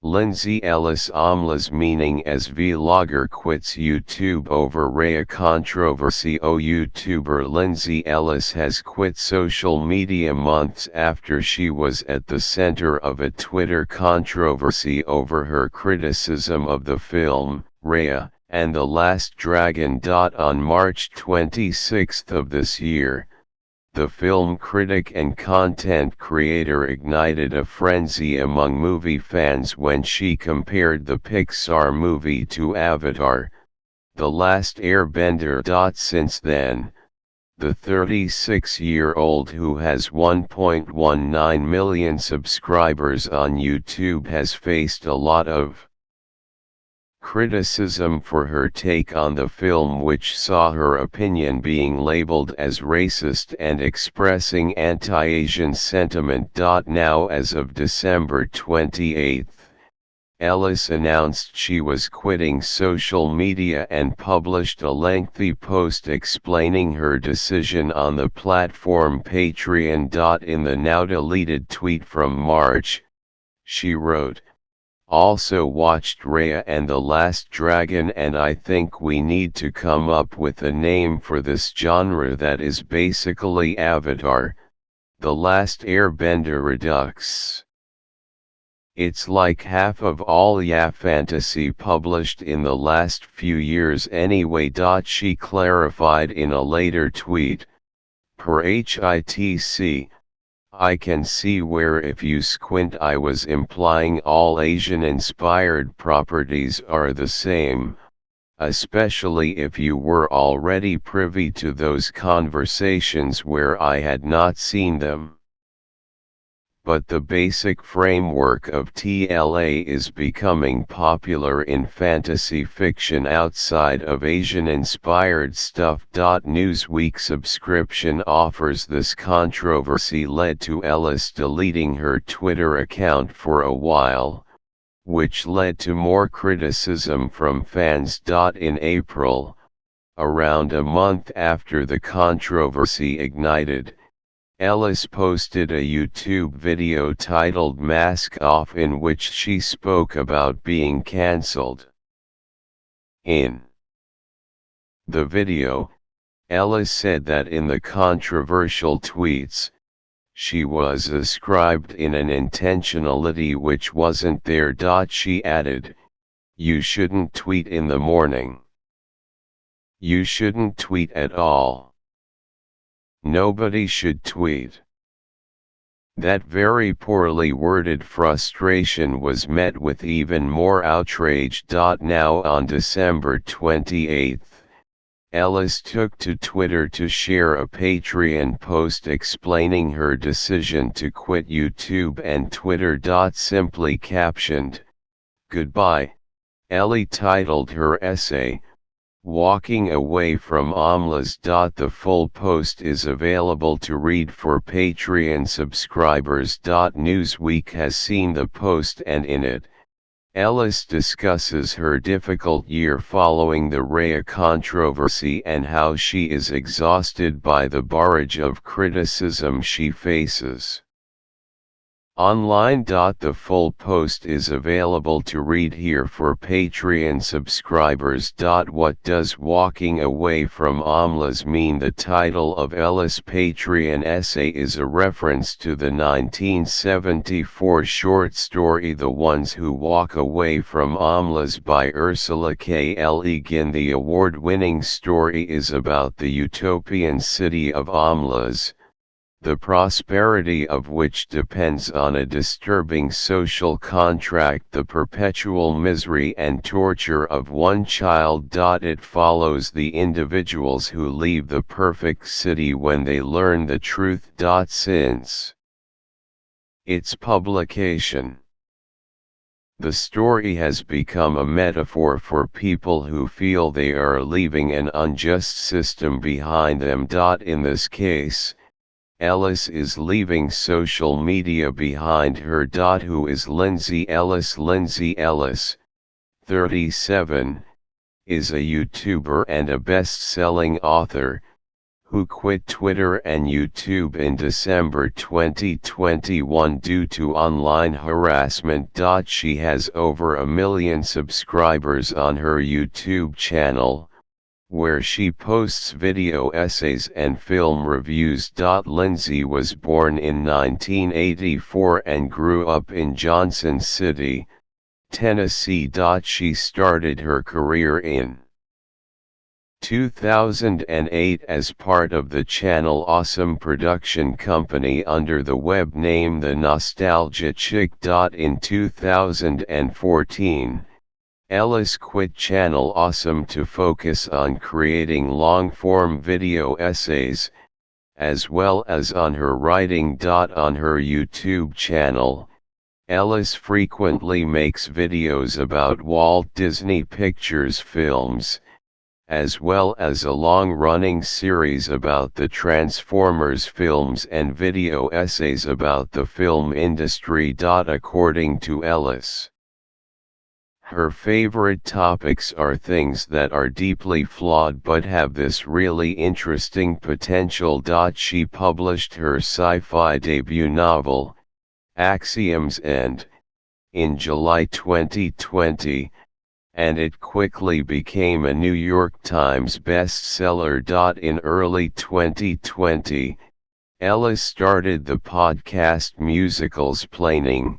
Lindsay Ellis Amla's meaning as vlogger quits YouTube over Raya controversy. YouTuber Lindsay Ellis has quit social media months after she was at the center of a Twitter controversy over her criticism of the film, Raya and the Last Dragon. On March 26 of this year, the film critic and content creator ignited a frenzy among movie fans when she compared the Pixar movie to Avatar, The Last Airbender. Since then, the 36-year-old, who has 1.19 million subscribers on YouTube, has faced a lot of criticism for her take on the film, which saw her opinion being labeled as racist and expressing anti-Asian sentiment. Now, as of December 28, Ellis announced she was quitting social media and published a lengthy post explaining her decision on the platform Patreon. In the now deleted tweet from March, she wrote, "Also watched Raya and the Last Dragon, and I think we need to come up with a name for this genre that is basically Avatar, The Last Airbender Redux. It's like half of all ya fantasy published in the last few years anyway." She clarified in a later tweet, per HITC, "I can see where if you squint I was implying all Asian-inspired properties are the same, especially if you were already privy to those conversations where I had not seen them. But the basic framework of TLA is becoming popular in fantasy fiction outside of Asian-inspired stuff." Newsweek subscription offers. This controversy led to Ellis deleting her Twitter account for a while, which led to more criticism from fans. In April, around a month after the controversy ignited, Ellis posted a YouTube video titled "Mask Off," in which she spoke about being cancelled. In the video, Ellis said that in the controversial tweets, she was ascribed in an intentionality which wasn't there. She added, "You shouldn't tweet in the morning. You shouldn't tweet at all. Nobody should tweet." That very poorly worded frustration was met with even more outrage. Now, on December 28, Ellis took to Twitter to share a Patreon post explaining her decision to quit YouTube and Twitter. Simply captioned, "Goodbye." Ellie titled her essay, "Walking Away from Amlas." The full post is available to read for Patreon subscribers. Newsweek has seen the post, and in it, Ellis discusses her difficult year following the Raya controversy and how she is exhausted by the barrage of criticism she faces. Online. The full post is available to read here for Patreon subscribers. What does walking away from Amlas mean? The title of Ellis' Patreon essay is a reference to the 1974 short story The Ones Who Walk Away from Amlas by Ursula K. Le Guin. The award-winning story is about the utopian city of Amlas, the prosperity of which depends on a disturbing social contract, the perpetual misery and torture of one child. It follows the individuals who leave the perfect city when they learn the truth. Since its publication, the story has become a metaphor for people who feel they are leaving an unjust system behind them. In this case, Ellis is leaving social media behind her. Who is Lindsay Ellis? Lindsay Ellis, 37, is a YouTuber and a best-selling author, who quit Twitter and YouTube in December 2021 due to online harassment. She has over 1 million subscribers on her YouTube channel, where she posts video essays and film reviews. Lindsay was born in 1984 and grew up in Johnson City, Tennessee. She started her career in 2008 as part of the Channel Awesome production company under the web name The Nostalgia Chick. In 2014, Ellis quit Channel Awesome to focus on creating long-form video essays, as well as on her writing. On her YouTube channel, Ellis frequently makes videos about Walt Disney Pictures films, as well as a long-running series about the Transformers films and video essays about the film industry. According to Ellis, her favorite topics are things that are deeply flawed but have this really interesting potential. She published her sci-fi debut novel, Axioms End, in July 2020, and it quickly became a New York Times bestseller. In early 2020, Ellis started the podcast Musicals Planning,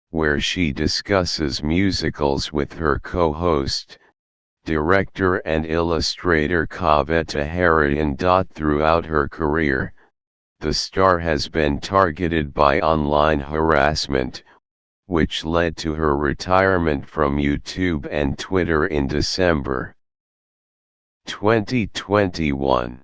where she discusses musicals with her co-host, director and illustrator Kaveta Harian. Throughout her career, the star has been targeted by online harassment, which led to her retirement from YouTube and Twitter in December 2021.